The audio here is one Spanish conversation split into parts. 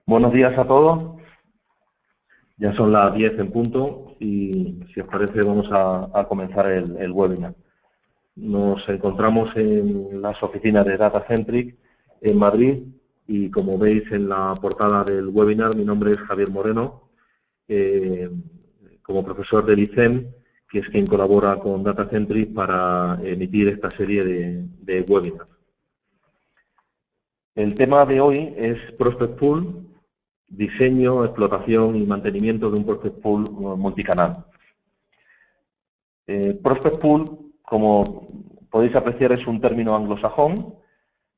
Buenos días a todos. Ya son las 10 en punto y, si os parece, vamos a comenzar el webinar. Nos encontramos en las oficinas de DataCentric en Madrid y, como veis en la portada del webinar, mi nombre es Javier Moreno, como profesor del ICEM, que es quien colabora con DataCentric para emitir esta serie de webinars. El tema de hoy es Prospect Pool, diseño, explotación y mantenimiento de un Prospect Pool multicanal. Prospect Pool, como podéis apreciar, es un término anglosajón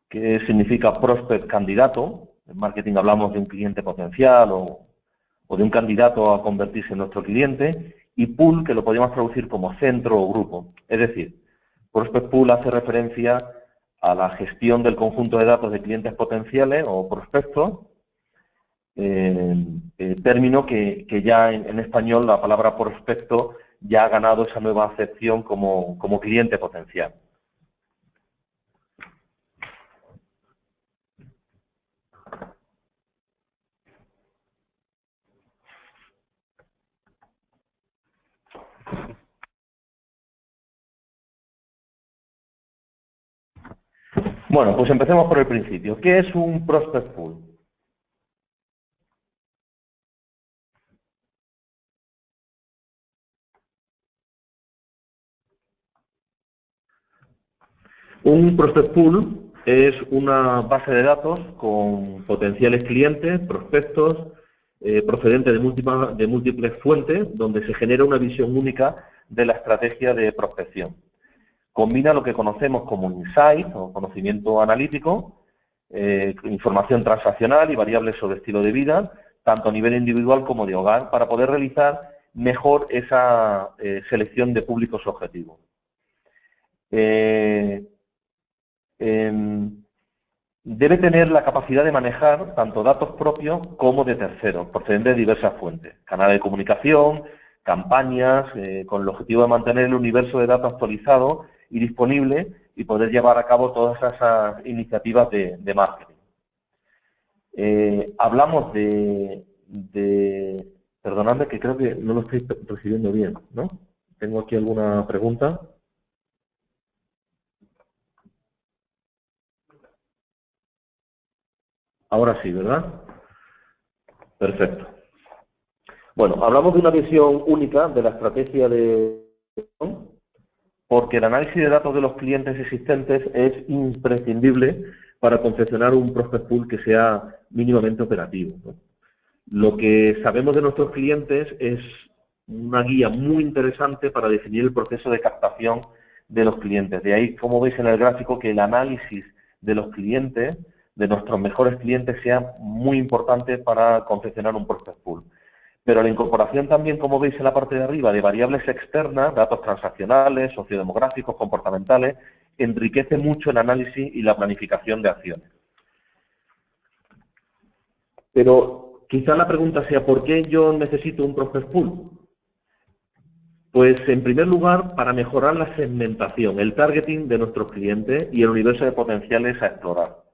que significa prospect, candidato. En marketing hablamos de un cliente potencial o de un candidato a convertirse en nuestro cliente, y pool, que lo podríamos traducir como centro o grupo. Es decir, Prospect Pool hace referencia a la gestión del conjunto de datos de clientes potenciales o prospectos, término que ya en español la palabra prospecto ya ha ganado esa nueva acepción como cliente potencial. Bueno, pues empecemos por el principio. ¿Qué es un Prospect Pool? Un Prospect Pool es una base de datos con potenciales clientes, prospectos, procedentes de múltiples fuentes, donde se genera una visión única de la estrategia de prospección. Combina lo que conocemos como insight o conocimiento analítico, información transaccional y variables sobre estilo de vida, tanto a nivel individual como de hogar, para poder realizar mejor esa selección de públicos objetivos. Debe tener la capacidad de manejar tanto datos propios como de terceros, procedentes de diversas fuentes, canales de comunicación, campañas, con el objetivo de mantener el universo de datos actualizado y disponible y poder llevar a cabo todas esas iniciativas de marketing. Hablamos perdonadme, que creo que no lo estoy recibiendo bien, ¿no? ¿Tengo aquí alguna pregunta? Ahora sí, ¿verdad? Perfecto. Bueno, hablamos de una visión única de la estrategia de... porque el análisis de datos de los clientes existentes es imprescindible para confeccionar un Prospect Pool que sea mínimamente operativo, ¿no? Lo que sabemos de nuestros clientes es una guía muy interesante para definir el proceso de captación de los clientes. De ahí, como veis en el gráfico, que el análisis de los clientes, de nuestros mejores clientes, sea muy importante para confeccionar un Prospect Pool. Pero la incorporación también, como veis en la parte de arriba, de variables externas, datos transaccionales, sociodemográficos, comportamentales, enriquece mucho el análisis y la planificación de acciones. Pero quizá la pregunta sea, ¿por qué yo necesito un Prospect Pool? Pues, en primer lugar, para mejorar la segmentación, el targeting de nuestros clientes y el universo de potenciales a explorar,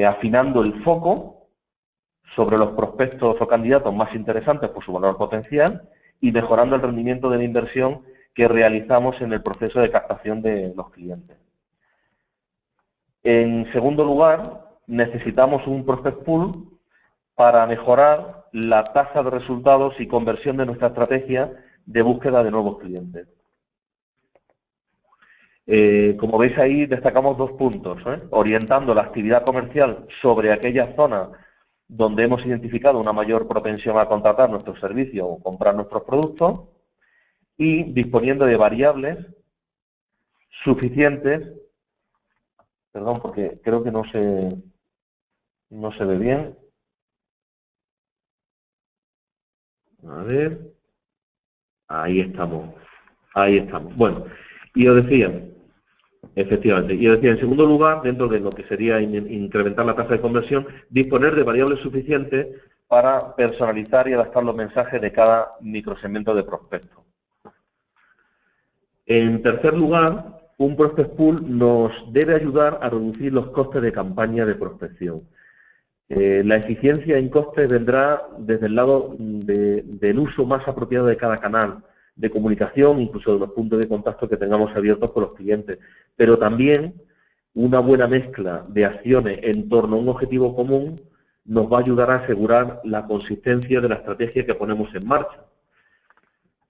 afinando el foco sobre los prospectos o candidatos más interesantes por su valor potencial y mejorando el rendimiento de la inversión que realizamos en el proceso de captación de los clientes. En segundo lugar, necesitamos un Prospect Pool para mejorar la tasa de resultados y conversión de nuestra estrategia de búsqueda de nuevos clientes. Como veis ahí, destacamos dos puntos, orientando la actividad comercial sobre aquellas zonas donde hemos identificado una mayor propensión a contratar nuestros servicios o comprar nuestros productos, y disponiendo de variables suficientes, perdón, porque creo que no se ve bien. A ver, ahí estamos. Bueno, y os decía, efectivamente, en segundo lugar, dentro de lo que sería incrementar la tasa de conversión, disponer de variables suficientes para personalizar y adaptar los mensajes de cada microsegmento de prospecto. En tercer lugar, un Prospect Pool nos debe ayudar a reducir los costes de campaña de prospección. La eficiencia en costes vendrá desde el lado del uso más apropiado de cada canal de comunicación, incluso de los puntos de contacto que tengamos abiertos con los clientes, pero también una buena mezcla de acciones en torno a un objetivo común nos va a ayudar a asegurar la consistencia de la estrategia que ponemos en marcha.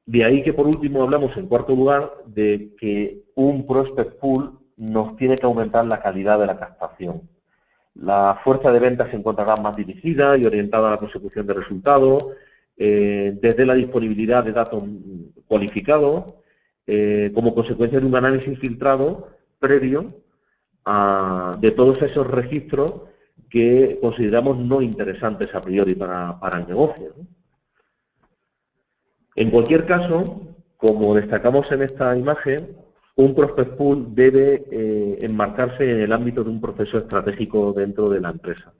De ahí que por último hablamos en cuarto lugar de que un prospect pool nos tiene que aumentar la calidad de la captación. La fuerza de ventas se encontrará más dirigida y orientada a la consecución de resultados, desde la disponibilidad de datos cualificados, como consecuencia de un análisis filtrado previo de todos esos registros que consideramos no interesantes a priori para el negocio, ¿no? En cualquier caso, como destacamos en esta imagen, un prospect pool debe enmarcarse en el ámbito de un proceso estratégico dentro de la empresa.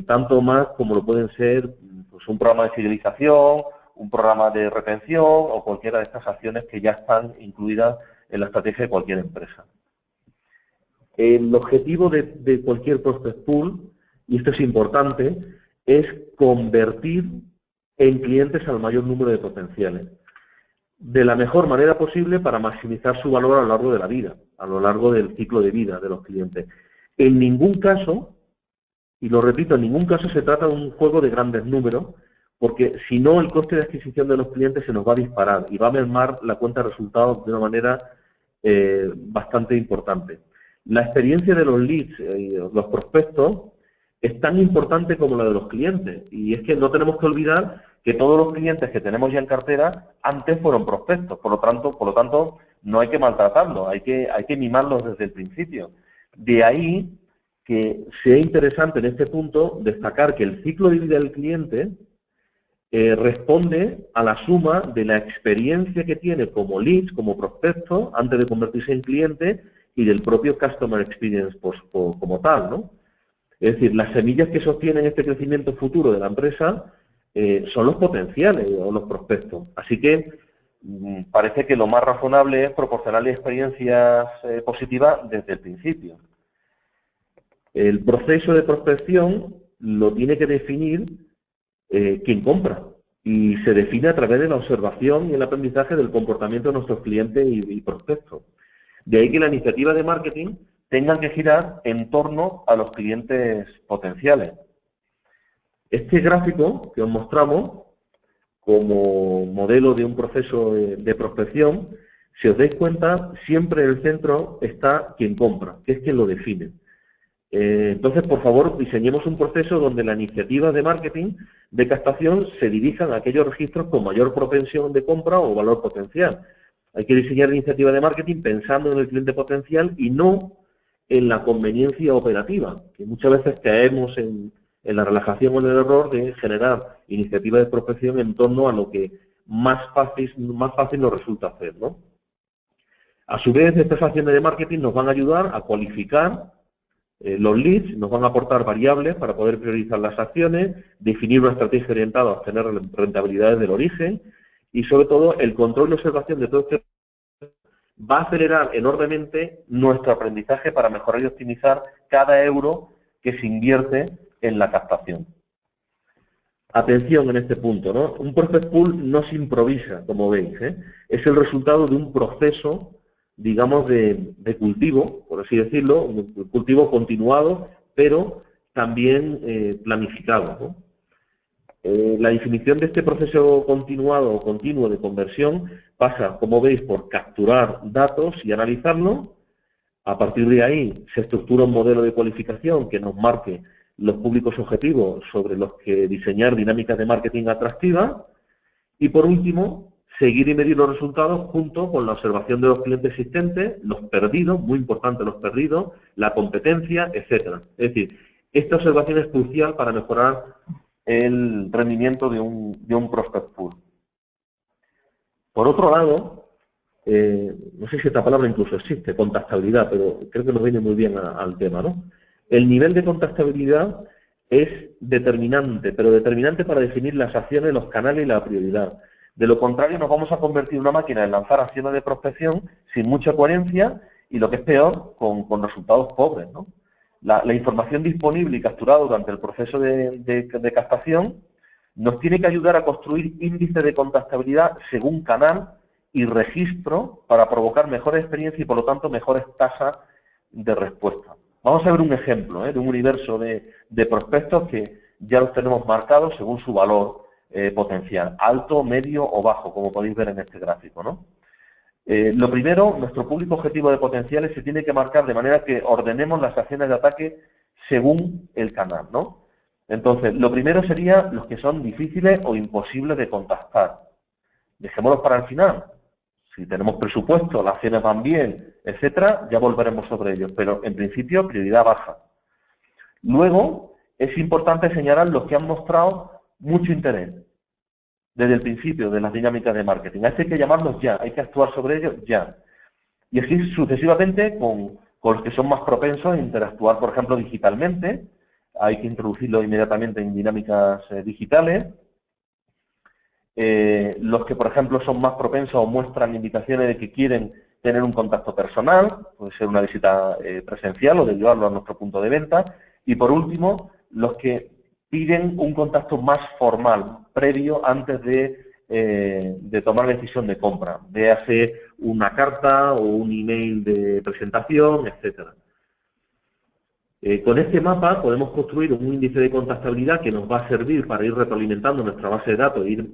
Tanto más como lo pueden ser pues, un programa de fidelización, un programa de retención o cualquiera de estas acciones que ya están incluidas en la estrategia de cualquier empresa. El objetivo de cualquier prospect pool, y esto es importante, es convertir en clientes al mayor número de potenciales, de la mejor manera posible para maximizar su valor a lo largo de la vida, a lo largo del ciclo de vida de los clientes. En ningún caso, y lo repito, en ningún caso se trata de un juego de grandes números, porque si no el coste de adquisición de los clientes se nos va a disparar y va a mermar la cuenta de resultados de una manera bastante importante. La experiencia de los leads, los prospectos, es tan importante como la de los clientes, y es que no tenemos que olvidar que todos los clientes que tenemos ya en cartera antes fueron prospectos, por lo tanto no hay que maltratarlos, hay que mimarlos desde el principio. De ahí que sea interesante en este punto destacar que el ciclo de vida del cliente responde a la suma de la experiencia que tiene como leads, como prospecto, antes de convertirse en cliente, y del propio Customer Experience como tal, ¿no? Es decir, las semillas que sostienen este crecimiento futuro de la empresa son los potenciales o los prospectos. Así que parece que lo más razonable es proporcionarle experiencias positivas desde el principio. El proceso de prospección lo tiene que definir quien compra y se define a través de la observación y el aprendizaje del comportamiento de nuestros clientes y prospectos. De ahí que la iniciativa de marketing tenga que girar en torno a los clientes potenciales. Este gráfico que os mostramos como modelo de un proceso de prospección, si os dais cuenta, siempre en el centro está quien compra, que es quien lo define. Entonces, por favor, diseñemos un proceso donde la iniciativa de marketing de captación se dirijan a aquellos registros con mayor propensión de compra o valor potencial. Hay que diseñar la iniciativa de marketing pensando en el cliente potencial y no en la conveniencia operativa, que muchas veces caemos en la relajación o en el error de generar iniciativas de prospección en torno a lo que más fácil nos resulta hacer, ¿no? A su vez, estas acciones de marketing nos van a ayudar a cualificar los leads, nos van a aportar variables para poder priorizar las acciones, definir una estrategia orientada a obtener rentabilidades del origen y, sobre todo, el control y observación de todo este va a acelerar enormemente nuestro aprendizaje para mejorar y optimizar cada euro que se invierte en la captación. Atención en este punto, ¿no? Un prospect pool no se improvisa, como veis, ¿eh? Es el resultado de un proceso, digamos, de cultivo, por así decirlo, un cultivo continuado, pero también planificado, ¿no? La definición de este proceso continuado o continuo de conversión pasa, como veis, por capturar datos y analizarlos. A partir de ahí se estructura un modelo de cualificación que nos marque los públicos objetivos sobre los que diseñar dinámicas de marketing atractivas. Y por último, seguir y medir los resultados junto con la observación de los clientes existentes, los perdidos, muy importante los perdidos, la competencia, etcétera. Es decir, esta observación es crucial para mejorar el rendimiento de un prospect pool. Por otro lado, no sé si esta palabra incluso existe, contactabilidad, pero creo que nos viene muy bien al tema, ¿no? El nivel de contactabilidad es determinante, pero determinante para definir las acciones, los canales y la prioridad. De lo contrario, nos vamos a convertir en una máquina de lanzar acciones de prospección sin mucha coherencia y, lo que es peor, con resultados pobres, ¿no? la información disponible y capturada durante el proceso de captación nos tiene que ayudar a construir índices de contactabilidad según canal y registro para provocar mejores experiencias y, por lo tanto, mejores tasas de respuesta. Vamos a ver un ejemplo de un universo de prospectos que ya los tenemos marcados según su valor potencial, alto, medio o bajo, como podéis ver en este gráfico, ¿no? Lo primero, nuestro público objetivo de potenciales se tiene que marcar de manera que ordenemos las acciones de ataque según el canal, ¿no? Entonces, lo primero sería los que son difíciles o imposibles de contactar. Dejémoslos para el final. Si tenemos presupuesto, las acciones van bien, etcétera, ya volveremos sobre ellos. Pero, en principio, prioridad baja. Luego, es importante señalar los que han mostrado mucho interés desde el principio de las dinámicas de marketing. A este hay que llamarlos ya, hay que actuar sobre ellos ya. Y así sucesivamente con los que son más propensos a interactuar, por ejemplo, digitalmente. Hay que introducirlo inmediatamente en dinámicas digitales. Los que, por ejemplo, son más propensos o muestran indicaciones de que quieren tener un contacto personal, puede ser una visita presencial o de llevarlo a nuestro punto de venta. Y, por último, los que piden un contacto más formal, previo, antes de tomar la decisión de compra. Véase una carta o un email de presentación, etcétera. Con este mapa podemos construir un índice de contactabilidad que nos va a servir para ir retroalimentando nuestra base de datos e ir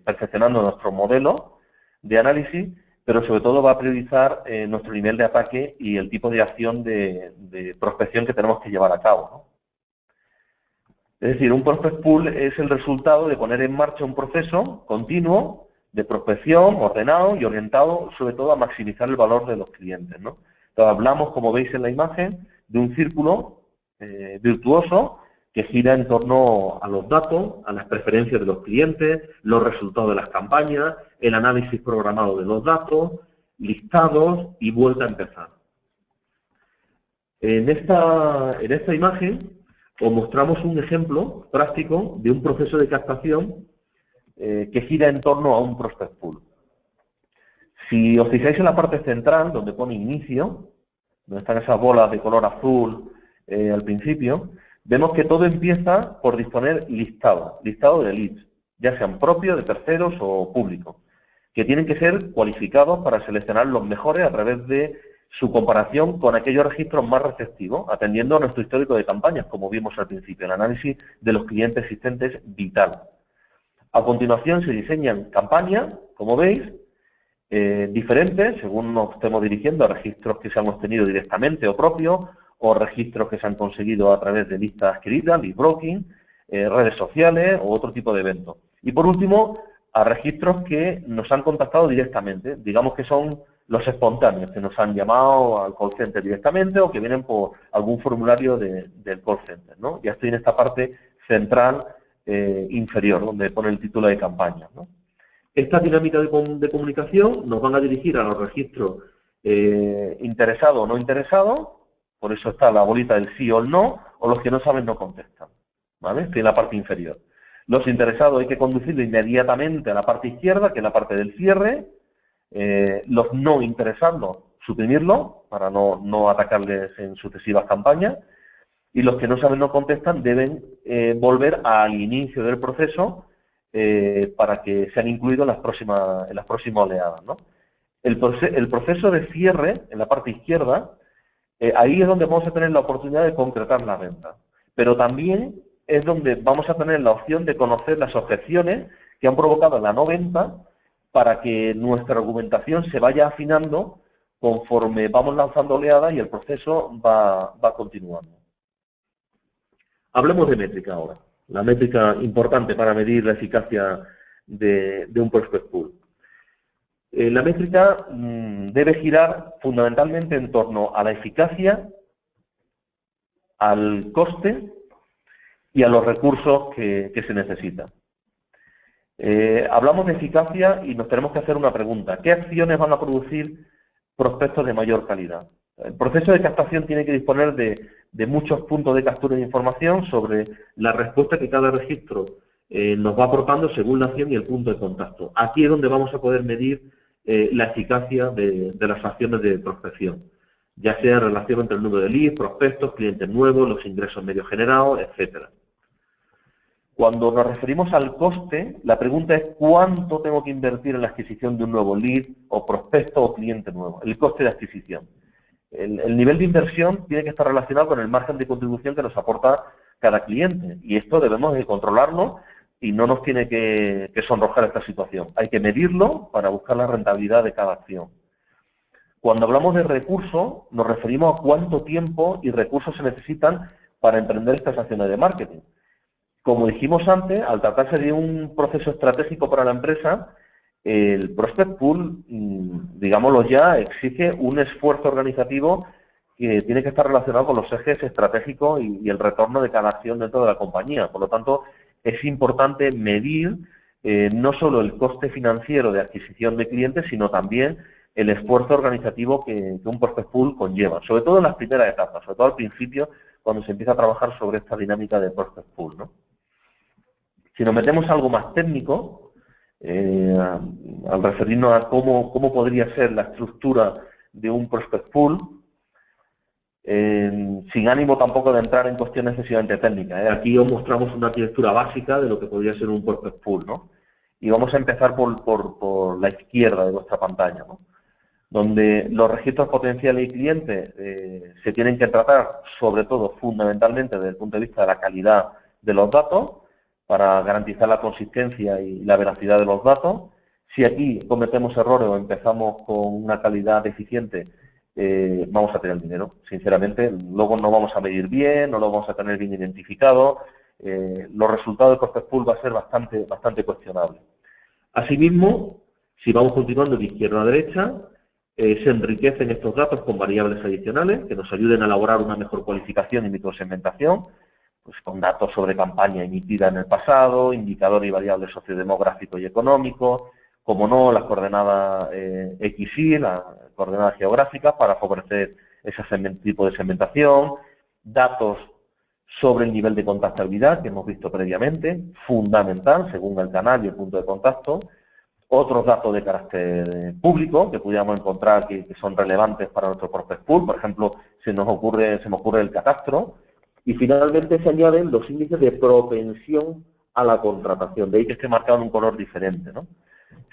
perfeccionando nuestro modelo de análisis, pero sobre todo va a priorizar nuestro nivel de ataque y el tipo de acción de prospección que tenemos que llevar a cabo, ¿no? Es decir, un prospect pool es el resultado de poner en marcha un proceso continuo de prospección, ordenado y orientado sobre todo a maximizar el valor de los clientes, ¿no? Entonces, hablamos, como veis en la imagen, de un círculo virtuoso que gira en torno a los datos, a las preferencias de los clientes, los resultados de las campañas, el análisis programado de los datos, listados y vuelta a empezar. En esta imagen os mostramos un ejemplo práctico de un proceso de captación que gira en torno a un prospect pool. Si os fijáis en la parte central, donde pone inicio, donde están esas bolas de color azul al principio, vemos que todo empieza por disponer listado de leads, ya sean propios, de terceros o públicos, que tienen que ser cualificados para seleccionar los mejores a través de su comparación con aquellos registros más receptivos, atendiendo a nuestro histórico de campañas, como vimos al principio, el análisis de los clientes existentes vital. A continuación se diseñan campañas, como veis, diferentes, según nos estemos dirigiendo a registros que se han obtenido directamente o propios, o registros que se han conseguido a través de listas adquiridas, lead broking, redes sociales o otro tipo de eventos. Y por último, a registros que nos han contactado directamente, digamos que son los espontáneos, que nos han llamado al call center directamente o que vienen por algún formulario del call center, ¿no? Ya estoy en esta parte central inferior, donde pone el título de campaña, ¿no? Esta dinámica de comunicación nos van a dirigir a los registros interesados o no interesados, por eso está la bolita del sí o el no, o los que no saben no contestan, ¿vale? Estoy en la parte inferior. Los interesados hay que conducirlo inmediatamente a la parte izquierda, que es la parte del cierre. Los no interesados, suprimirlo para no atacarles en sucesivas campañas. Y los que no saben no contestan deben volver al inicio del proceso para que sean incluidos en las próximas oleadas, ¿no? El proceso de cierre, en la parte izquierda, ahí es donde vamos a tener la oportunidad de concretar la venta. Pero también es donde vamos a tener la opción de conocer las objeciones que han provocado la no venta para que nuestra argumentación se vaya afinando conforme vamos lanzando oleadas y el proceso va continuando. Hablemos de métrica ahora, la métrica importante para medir la eficacia de un prospect pool. La métrica debe girar fundamentalmente en torno a la eficacia, al coste y a los recursos que se necesitan. Hablamos de eficacia y nos tenemos que hacer una pregunta. ¿Qué acciones van a producir prospectos de mayor calidad? El proceso de captación tiene que disponer de muchos puntos de captura de información sobre la respuesta que cada registro nos va aportando según la acción y el punto de contacto. Aquí es donde vamos a poder medir la eficacia de las acciones de prospección. ya sea en relación entre el número de leads, prospectos, clientes nuevos, los ingresos medios generados, etcétera. Cuando nos referimos al coste, la pregunta es ¿cuánto tengo que invertir en la adquisición de un nuevo lead o prospecto o cliente nuevo? El coste de adquisición. El nivel de inversión tiene que estar relacionado con el margen de contribución que nos aporta cada cliente. Y esto debemos de controlarlo y no nos tiene que sonrojar esta situación. Hay que medirlo para buscar la rentabilidad de cada acción. Cuando hablamos de recursos, nos referimos a cuánto tiempo y recursos se necesitan para emprender estas acciones de marketing. Como dijimos antes, al tratarse de un proceso estratégico para la empresa, el Prospect Pool, digámoslo ya, exige un esfuerzo organizativo que tiene que estar relacionado con los ejes estratégicos y el retorno de cada acción dentro de la compañía. Por lo tanto, es importante medir no solo el coste financiero de adquisición de clientes, sino también el esfuerzo organizativo que un Prospect Pool conlleva, sobre todo en las primeras etapas, sobre todo al principio, cuando se empieza a trabajar sobre esta dinámica de Prospect Pool, ¿no? Si nos metemos a algo más técnico, al referirnos a cómo podría ser la estructura de un Prospect Pool, sin ánimo tampoco de entrar en cuestiones excesivamente técnicas. Aquí os mostramos una arquitectura básica de lo que podría ser un Prospect Pool, ¿no? Y vamos a empezar por la izquierda de vuestra pantalla, ¿no? Donde los registros potenciales y clientes se tienen que tratar, sobre todo, fundamentalmente, desde el punto de vista de la calidad de los datos, para garantizar la consistencia y la veracidad de los datos. Si aquí cometemos errores o empezamos con una calidad deficiente, vamos a tener dinero. Sinceramente, luego no vamos a medir bien, no lo vamos a tener bien identificado. Los resultados de Prospect Pool va a ser bastante cuestionable. Asimismo, si vamos continuando de izquierda a derecha, se enriquecen estos datos con variables adicionales que nos ayuden a elaborar una mejor cualificación y microsegmentación, pues con datos sobre campaña emitida en el pasado, indicadores y variables sociodemográficos y económicos, como no, las coordenadas XY, las coordenadas geográficas, para favorecer ese tipo de segmentación, datos sobre el nivel de contactabilidad que hemos visto previamente, fundamental según el canal y el punto de contacto, otros datos de carácter público que pudiéramos encontrar que son relevantes para nuestro Prospect Pool, por ejemplo, se me ocurre el catastro, y finalmente se añaden los índices de propensión a la contratación, de ahí que esté marcado en un color diferente, ¿no?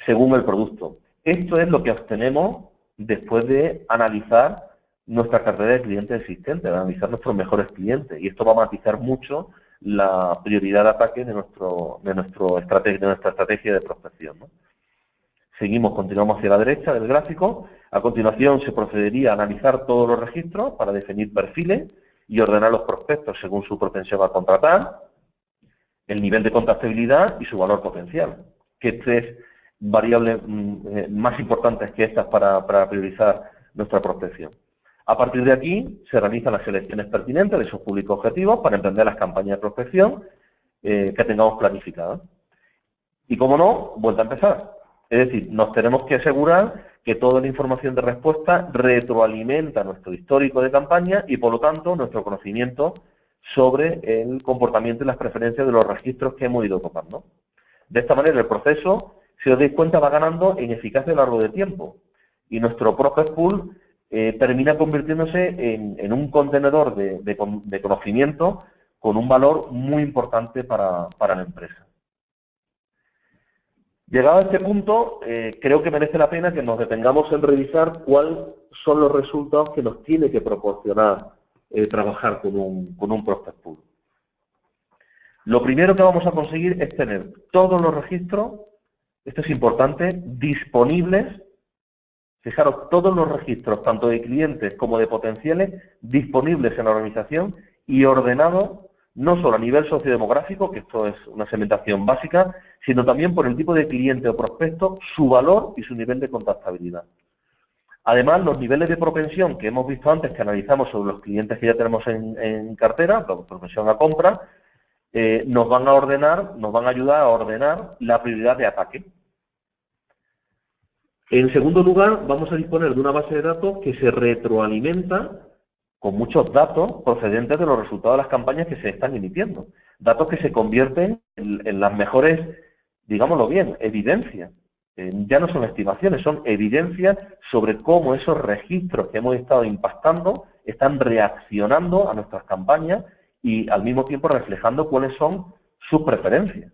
Según el producto. Esto es lo que obtenemos después de analizar nuestra cartera de clientes existentes, de analizar nuestros mejores clientes, y esto va a matizar mucho la prioridad de ataque de nuestra estrategia de prospección, ¿no? Seguimos, continuamos hacia la derecha del gráfico. A continuación se procedería a analizar todos los registros para definir perfiles y ordenar los prospectos según su propensión a contratar, el nivel de contactabilidad y su valor potencial, que tres variables más importantes que estas para priorizar nuestra prospección. A partir de aquí se realizan las selecciones pertinentes de esos públicos objetivos para emprender las campañas de prospección que tengamos planificadas. Y como no, vuelta a empezar. Es decir, nos tenemos que asegurar que toda la información de respuesta retroalimenta nuestro histórico de campaña y, por lo tanto, nuestro conocimiento sobre el comportamiento y las preferencias de los registros que hemos ido tocando. De esta manera, el proceso, si os dais cuenta, va ganando en eficacia a lo largo del tiempo. Y nuestro Prospect Pool termina convirtiéndose en un contenedor de conocimiento con un valor muy importante para la empresa. Llegado a este punto, creo que merece la pena que nos detengamos en revisar cuáles son los resultados que nos tiene que proporcionar trabajar con un Prospect Pool. Lo primero que vamos a conseguir es tener todos los registros, esto es importante, disponibles. Fijaros, todos los registros, tanto de clientes como de potenciales, disponibles en la organización y ordenados no solo a nivel sociodemográfico, que esto es una segmentación básica, sino también por el tipo de cliente o prospecto, su valor y su nivel de contactabilidad. Además, los niveles de propensión que hemos visto antes, que analizamos sobre los clientes que ya tenemos en cartera, propensión a compra, nos van a ayudar a ordenar la prioridad de ataque. En segundo lugar, vamos a disponer de una base de datos que se retroalimenta con muchos datos procedentes de los resultados de las campañas que se están emitiendo. Datos que se convierten en las mejores, digámoslo bien, evidencias ya no son estimaciones, son evidencias sobre cómo esos registros que hemos estado impactando están reaccionando a nuestras campañas y al mismo tiempo reflejando cuáles son sus preferencias.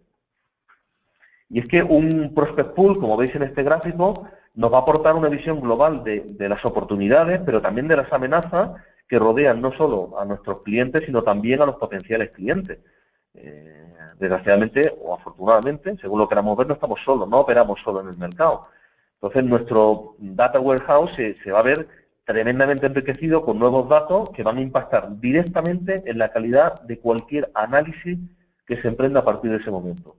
Y es que un prospect pool, como veis en este gráfico, nos va a aportar una visión global de las oportunidades, pero también de las amenazas que rodean no solo a nuestros clientes, sino también a los potenciales clientes. Desgraciadamente o afortunadamente, según lo queramos ver, no estamos solos, no operamos solo en el mercado. Entonces, nuestro Data Warehouse se va a ver tremendamente enriquecido con nuevos datos que van a impactar directamente en la calidad de cualquier análisis que se emprenda a partir de ese momento.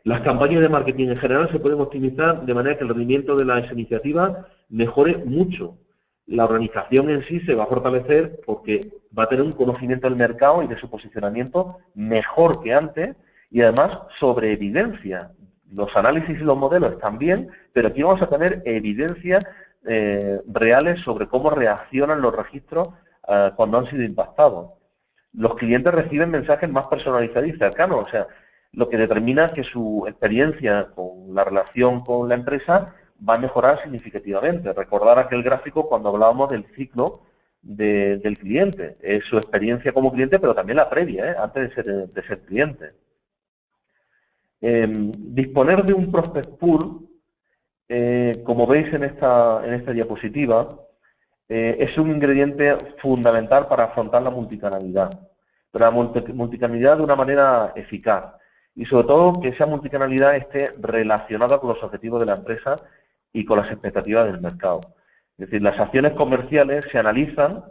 Las campañas de marketing en general se pueden optimizar de manera que el rendimiento de las iniciativas mejore mucho. La organización en sí se va a fortalecer porque va a tener un conocimiento del mercado y de su posicionamiento mejor que antes y además sobre evidencia. Los análisis y los modelos están bien, pero aquí vamos a tener evidencias reales sobre cómo reaccionan los registros cuando han sido impactados. Los clientes reciben mensajes más personalizados y cercanos, o sea, lo que determina que su experiencia con la relación con la empresa va a mejorar significativamente. Recordar aquel gráfico cuando hablábamos del ciclo del cliente, es su experiencia como cliente, pero también la previa, antes de ser cliente. Disponer de un prospect pool, como veis en esta diapositiva, es un ingrediente fundamental para afrontar la multicanalidad, pero la multicanalidad de una manera eficaz y sobre todo que esa multicanalidad esté relacionada con los objetivos de la empresa y con las expectativas del mercado. Es decir, las acciones comerciales se analizan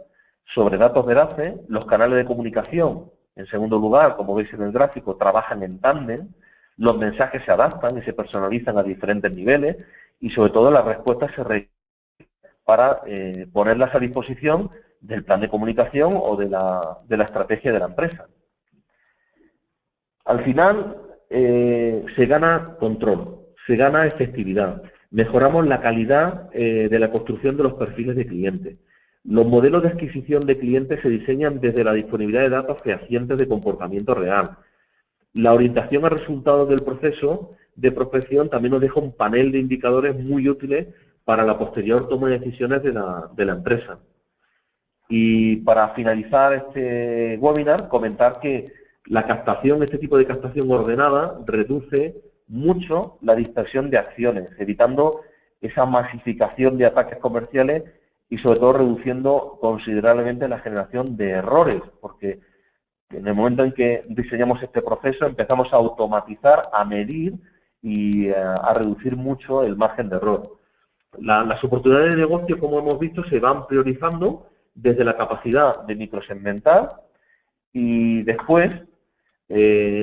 sobre datos veraces, los canales de comunicación, en segundo lugar, como veis en el gráfico, trabajan en tándem, los mensajes se adaptan y se personalizan a diferentes niveles y sobre todo las respuestas se realizan para ponerlas a disposición del plan de comunicación o de la estrategia de la empresa. Al final se gana control, se gana efectividad, mejoramos la calidad de la construcción de los perfiles de clientes. Los modelos de adquisición de clientes se diseñan desde la disponibilidad de datos fehacientes de comportamiento real. La orientación a resultados del proceso de prospección también nos deja un panel de indicadores muy útiles para la posterior toma de decisiones de la empresa. Y para finalizar este webinar, comentar que la captación, este tipo de captación ordenada, reduce mucho la dispersión de acciones, evitando esa masificación de ataques comerciales y sobre todo reduciendo considerablemente la generación de errores, porque en el momento en que diseñamos este proceso empezamos a automatizar, a medir y a reducir mucho el margen de error. Las oportunidades de negocio, como hemos visto, se van priorizando desde la capacidad de microsegmentar y después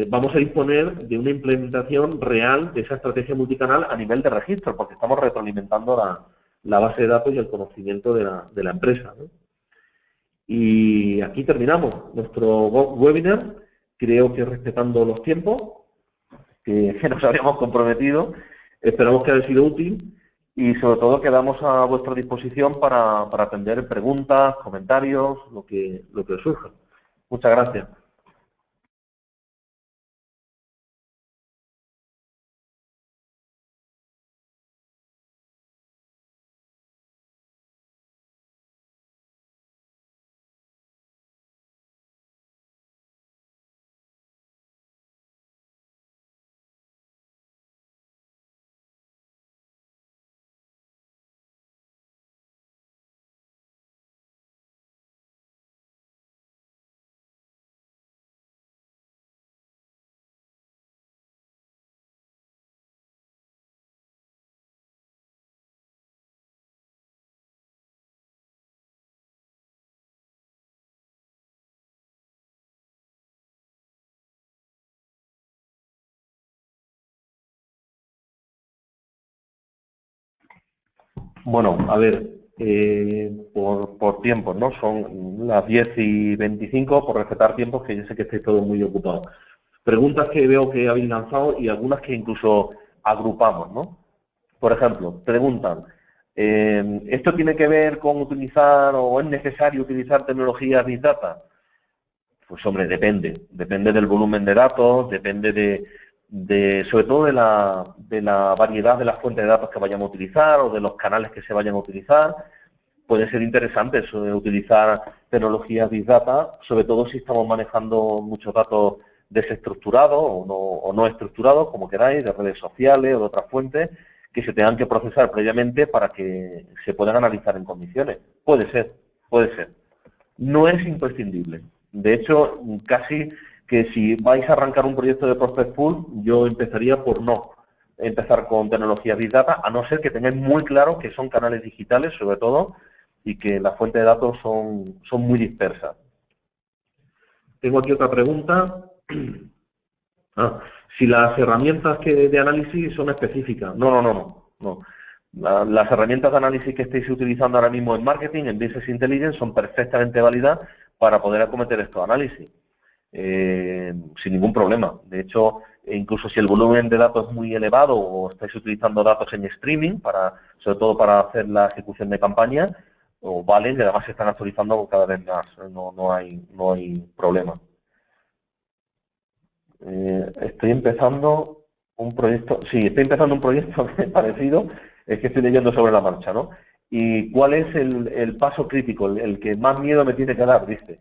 vamos a disponer de una implementación real de esa estrategia multicanal a nivel de registro, porque estamos retroalimentando la base de datos y el conocimiento de la empresa, ¿no? Y aquí terminamos nuestro webinar, creo que respetando los tiempos que nos habíamos comprometido. Esperamos que haya sido útil y sobre todo quedamos a vuestra disposición para atender preguntas, comentarios, lo que os surja. Muchas gracias. Bueno, a ver, por tiempos, ¿no? Son las 10:25, por respetar tiempos, que yo sé que estáis todos muy ocupados. Preguntas que veo que habéis lanzado y algunas que incluso agrupamos, ¿no? Por ejemplo, preguntan, ¿esto tiene que ver con utilizar o es necesario utilizar tecnologías Big Data? Pues hombre, depende del volumen de datos, depende sobre todo de la variedad de las fuentes de datos que vayamos a utilizar o de los canales que se vayan a utilizar. Puede ser interesante eso de utilizar tecnologías Big Data, sobre todo si estamos manejando muchos datos desestructurados o no estructurados, como queráis, de redes sociales o de otras fuentes, que se tengan que procesar previamente para que se puedan analizar en condiciones. Puede ser, puede ser. No es imprescindible. De hecho, casi que si vais a arrancar un proyecto de Prospect Pool, yo empezaría por no empezar con tecnologías Big Data, a no ser que tengáis muy claro que son canales digitales, sobre todo, y que las fuentes de datos son muy dispersas. Tengo aquí otra pregunta. Si las herramientas de análisis son específicas. No. Las herramientas de análisis que estéis utilizando ahora mismo en marketing, en Business Intelligence, son perfectamente válidas para poder acometer estos análisis. Sin ningún problema. De hecho, incluso si el volumen de datos es muy elevado o estáis utilizando datos en streaming, sobre todo para hacer la ejecución de campañas, o valen y además se están actualizando cada vez más. No hay problema. Estoy empezando un proyecto, parecido, es que estoy leyendo sobre la marcha, ¿no? ¿Y cuál es el paso crítico, el que más miedo me tiene que dar? Dice.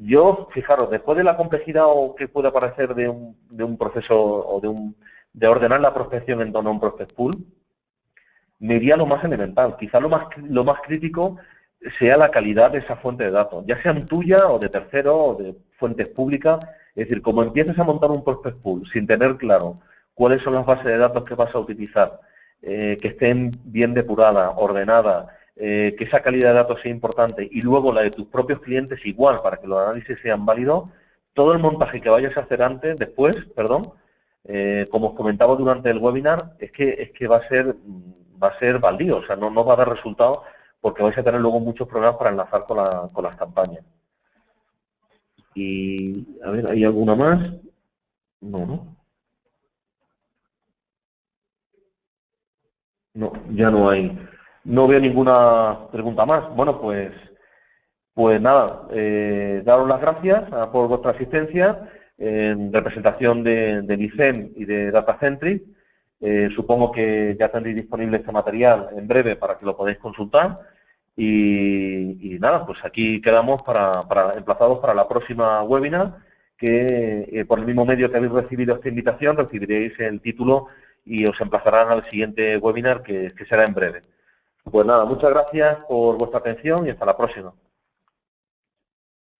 Yo, fijaros, después de la complejidad que puede aparecer de un proceso o de ordenar la prospección en torno a un prospect pool, me iría a lo más elemental. Quizá lo más crítico sea la calidad de esa fuente de datos, ya sean tuya o de terceros o de fuentes públicas. Es decir, como empieces a montar un prospect pool sin tener claro cuáles son las bases de datos que vas a utilizar, que estén bien depuradas, ordenadas, que esa calidad de datos sea importante y luego la de tus propios clientes igual para que los análisis sean válidos, todo el montaje que vayas a hacer después, como os comentaba durante el webinar, es que va a ser baldío, o sea, no va a dar resultado porque vais a tener luego muchos problemas para enlazar con las campañas. Y, a ver, ¿hay alguna más? No. No, ya no hay. No veo ninguna pregunta más. Bueno, pues nada, daros las gracias por vuestra asistencia en representación de ICEM y de DataCentric. Supongo que ya tendréis disponible este material en breve para que lo podáis consultar. Y nada, pues aquí quedamos emplazados para la próxima webinar, que por el mismo medio que habéis recibido esta invitación, recibiréis el título y os emplazarán al siguiente webinar que será en breve. Pues nada, muchas gracias por vuestra atención y hasta la próxima.